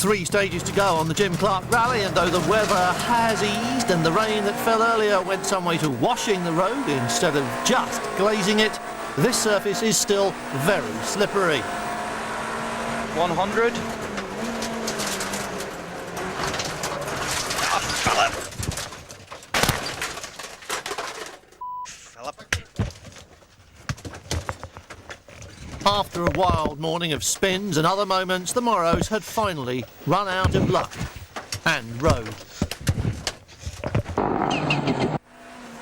3 stages to go on the Jim Clark Rally, and though the weather has eased and the rain that fell earlier went some way to washing the road instead of just glazing it, this surface is still very slippery. 100. After a wild morning of spins and other moments, the Morrows had finally run out of luck and road.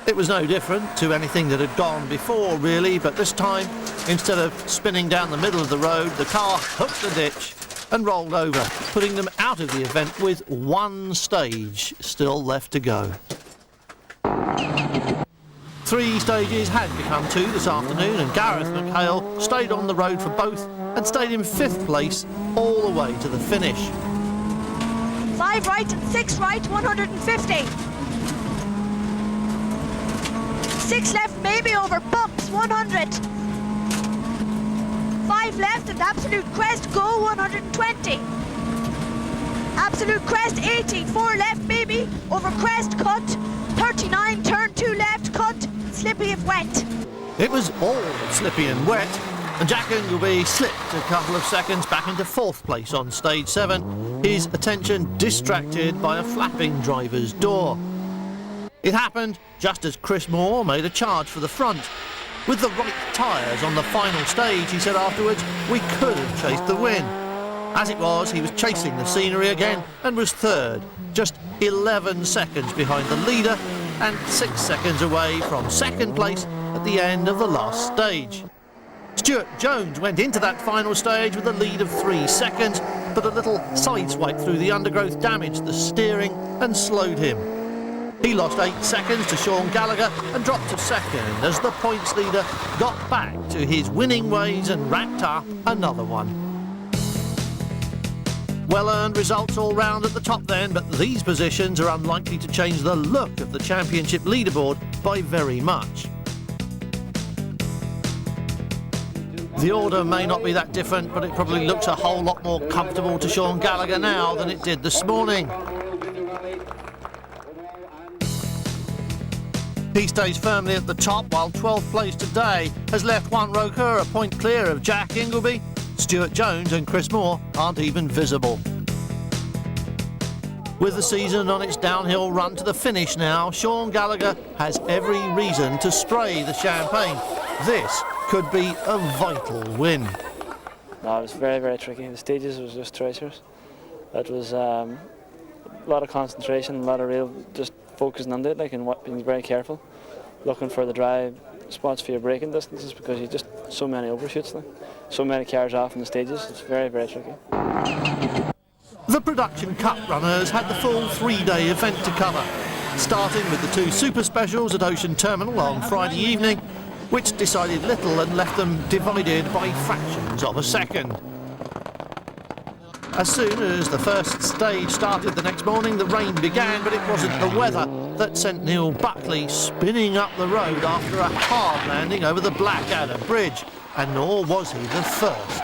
It was no different to anything that had gone before, really, but this time, instead of spinning down the middle of the road, the car hooked the ditch and rolled over, putting them out of the event with 1 stage still left to go. 3 stages had become 2 this afternoon, and Gareth McHale stayed on the road for both and stayed in 5th place all the way to the finish. 5 right and 6 right, 150. 6 left, maybe over bumps, 100. 5 left and absolute crest, go, 120. Absolute crest, 80. 4 left, maybe, over crest, cut. 39, turn 2 left, cut. Slippy if wet. It was all slippy and wet, and Jack Ingleby slipped a couple of seconds back into 4th place on stage 7, his attention distracted by a flapping driver's door. It happened just as Chris Moore made a charge for the front. With the right tyres on the final stage, he said afterwards, we could have chased the win. As it was, he was chasing the scenery again and was 3rd, just 11 seconds behind the leader and 6 seconds away from 2nd place at the end of the last stage. Stuart Jones went into that final stage with a lead of 3 seconds, but a little sideswipe through the undergrowth damaged the steering and slowed him. He lost 8 seconds to Sean Gallagher and dropped to 2nd as the points leader got back to his winning ways and racked up another one. Well-earned results all round at the top then, but these positions are unlikely to change the look of the championship leaderboard by very much. The order may not be that different, but it probably looks a whole lot more comfortable to Sean Gallagher now than it did this morning. He stays firmly at the top, while 12th place today has left Juan Roca a point clear of Jack Ingleby. Stuart Jones and Chris Moore aren't even visible. With the season on its downhill run to the finish now, Sean Gallagher has every reason to spray the champagne. This could be a vital win. No, it was very, very tricky. The stages was just treacherous. It was a lot of concentration, a lot of real just focusing on it, like, and being very careful, looking for the dry spots for your braking distances, because you just so many overshoots, like, so many cars off in the stages. It's very, very tricky. The Production Cup runners had the full 3-day event to cover, starting with the 2 super specials at Ocean Terminal on Friday evening, which decided little and left them divided by fractions of a second. As soon as the first stage started the next morning, the rain began, but it wasn't the weather that sent Neil Buckley spinning up the road after a hard landing over the Blackadder Bridge, and nor was he the first.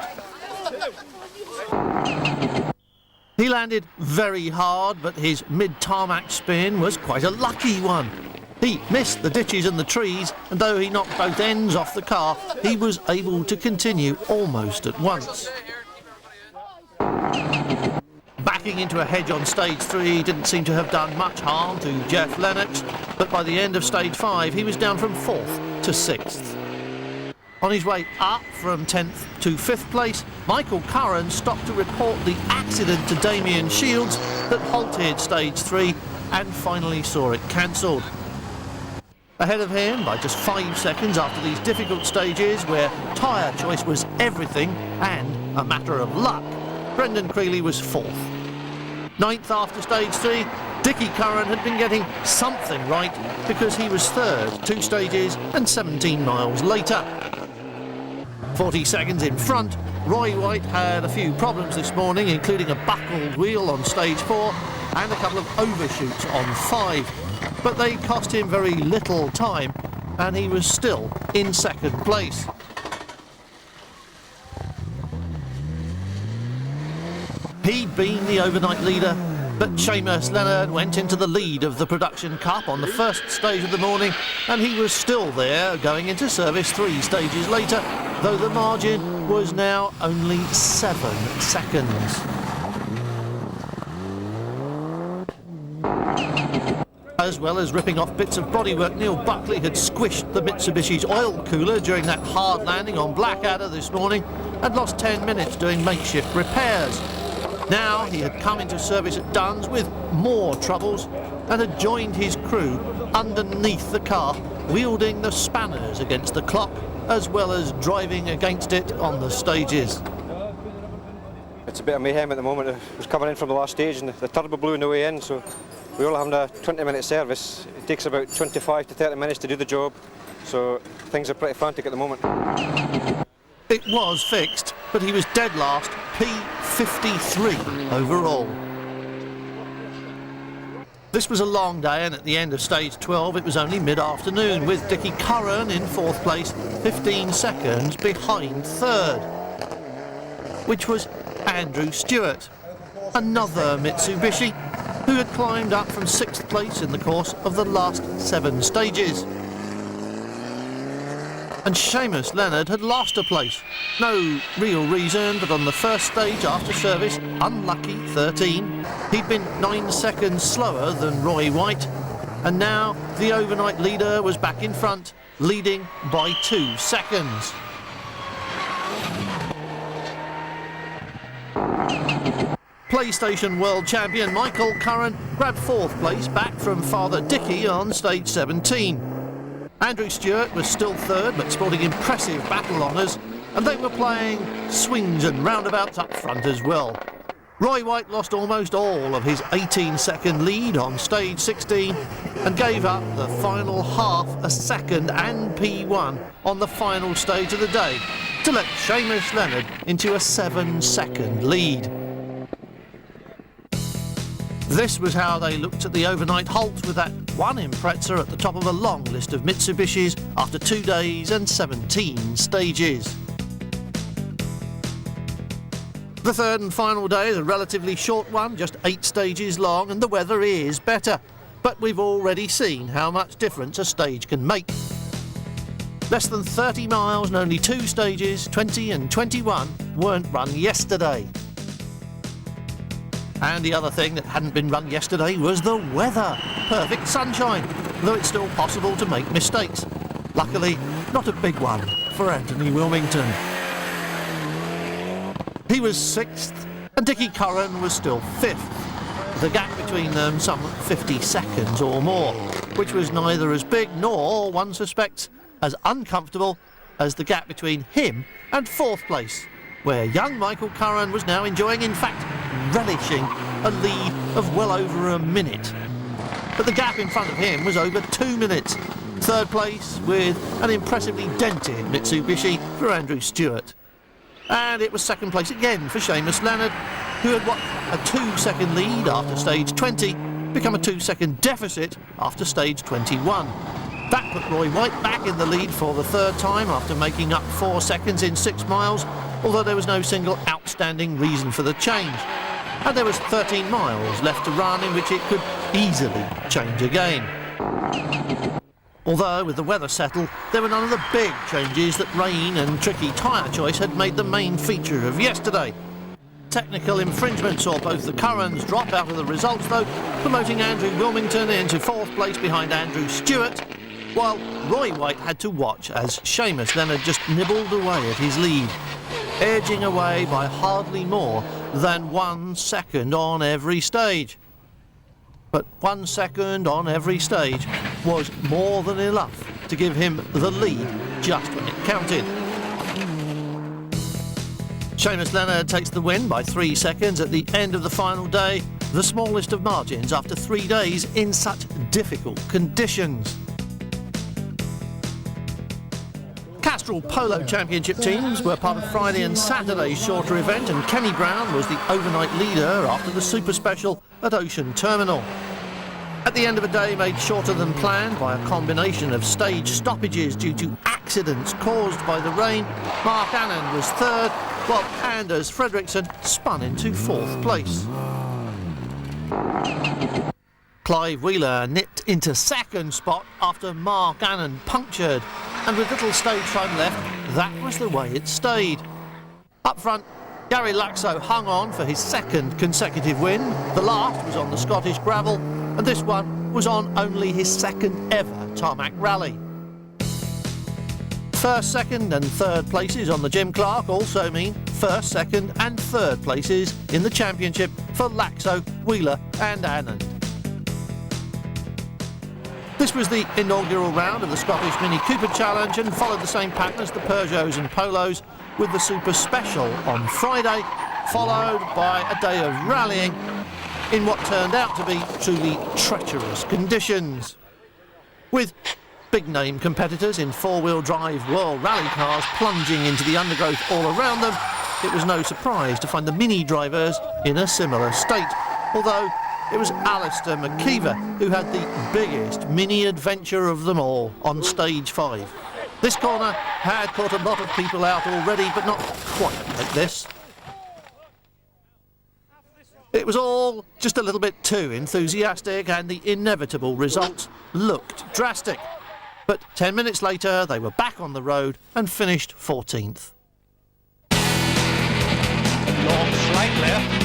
He landed very hard, but his mid-tarmac spin was quite a lucky one. He missed the ditches and the trees, and though he knocked both ends off the car, he was able to continue almost at once. Backing into a hedge on stage 3 didn't seem to have done much harm to Jeff Lennox, but by the end of stage 5 he was down from 4th to 6th. On his way up from 10th to 5th place, Michael Curran stopped to report the accident to Damien Shields that halted stage 3 and finally saw it cancelled. Ahead of him by just 5 seconds after these difficult stages where tyre choice was everything and a matter of luck, Brendan Creeley was 4th. 9th after stage 3, Dickie Curran had been getting something right because he was 3rd 2 stages and 17 miles later. 40 seconds in front, Roy White had a few problems this morning, including a buckled wheel on stage 4 and a couple of overshoots on 5. But they cost him very little time and he was still in 2nd place. He'd been the overnight leader, but Seamus Leonard went into the lead of the Production Cup on the first stage of the morning, and he was still there going into service 3 stages later, though the margin was now only 7 seconds. As well as ripping off bits of bodywork, Neil Buckley had squished the Mitsubishi's oil cooler during that hard landing on Blackadder this morning and lost 10 minutes doing makeshift repairs. Now he had come into service at Duns with more troubles and had joined his crew underneath the car, wielding the spanners against the clock as well as driving against it on the stages. It's a bit of mayhem at the moment. It was coming in from the last stage and the turbo blew on the way in, so we're all having a 20-minute service. It takes about 25 to 30 minutes to do the job, so things are pretty frantic at the moment. It was fixed, but he was dead last, P53 overall. This was a long day, and at the end of stage 12 it was only mid-afternoon, with Dickie Curran in 4th place, 15 seconds behind 3rd, which was Andrew Stewart, another Mitsubishi, who had climbed up from 6th place in the course of the last 7 stages. And Seamus Leonard had lost a place. No real reason, but on the first stage after service, unlucky 13, he'd been 9 seconds slower than Roy White, and now the overnight leader was back in front, leading by 2 seconds. PlayStation World Champion Michael Curran grabbed 4th place back from Father Dickie on stage 17. Andrew Stewart was still 3rd, but sporting impressive battle honours, and they were playing swings and roundabouts up front as well. Roy White lost almost all of his 18-second lead on stage 16 and gave up the final half a second and P1 on the final stage of the day to let Seamus Leonard into a 7-second lead. This was how they looked at the overnight halt, with that one Impreza at the top of a long list of Mitsubishis after 2 days and 17 stages. The third and final day is a relatively short one, just 8 stages long, and the weather is better. But we've already seen how much difference a stage can make. Less than 30 miles and only 2 stages, 20 and 21, weren't run yesterday. And the other thing that hadn't been run yesterday was the weather. Perfect sunshine, though it's still possible to make mistakes. Luckily, not a big one for Anthony Wilmington. He was 6th, and Dickie Curran was still 5th. The gap between them some 50 seconds or more, which was neither as big nor, one suspects, as uncomfortable as the gap between him and 4th place, where young Michael Curran was now enjoying, in fact, relishing a lead of well over a minute. But the gap in front of him was over 2 minutes. 3rd place with an impressively dented Mitsubishi for Andrew Stewart. And it was 2nd place again for Seamus Leonard, who had what, a 2-second lead after stage 20, become a 2-second deficit after stage 21. That put Roy White back in the lead for the 3rd time after making up 4 seconds in 6 miles, although there was no single outstanding reason for the change. And there was 13 miles left to run in which it could easily change again. Although, with the weather settled, there were none of the big changes that rain and tricky tyre choice had made the main feature of yesterday. Technical infringement saw both the Currans drop out of the results, though, promoting Andrew Wilmington into 4th place behind Andrew Stewart, while Roy White had to watch as Seamus Leonard just nibbled away at his lead, edging away by hardly more than 1 second on every stage. But 1 second on every stage was more than enough to give him the lead just when it counted. Seamus Leonard takes the win by 3 seconds at the end of the final day, the smallest of margins after 3 days in such difficult conditions. Castrol Polo Championship teams were part of Friday and Saturday's shorter event, and Kenny Brown was the overnight leader after the Super Special at Ocean Terminal. At the end of a day made shorter than planned by a combination of stage stoppages due to accidents caused by the rain, Mark Annan was 3rd, while Anders Fredriksson spun into 4th place. Clive Wheeler nipped into 2nd spot after Mark Annan punctured, and with little stage time left, that was the way it stayed. Up front, Gary Laxo hung on for his 2nd consecutive win. The last was on the Scottish gravel, and this one was on only his 2nd ever tarmac rally. 1st, 2nd and 3rd places on the Jim Clark also mean 1st, 2nd and 3rd places in the championship for Laxo, Wheeler and Annan. This was the inaugural round of the Scottish Mini Cooper Challenge and followed the same pattern as the Peugeots and Polos, with the Super Special on Friday, followed by a day of rallying in what turned out to be truly treacherous conditions. With big-name competitors in 4-wheel drive World Rally cars plunging into the undergrowth all around them, it was no surprise to find the Mini drivers in a similar state, although it was Alistair McKeever who had the biggest Mini adventure of them all on stage 5. This corner had caught a lot of people out already, but not quite like this. It was all just a little bit too enthusiastic, and the inevitable results looked drastic. But 10 minutes later, they were back on the road and finished 14th. Long slight left.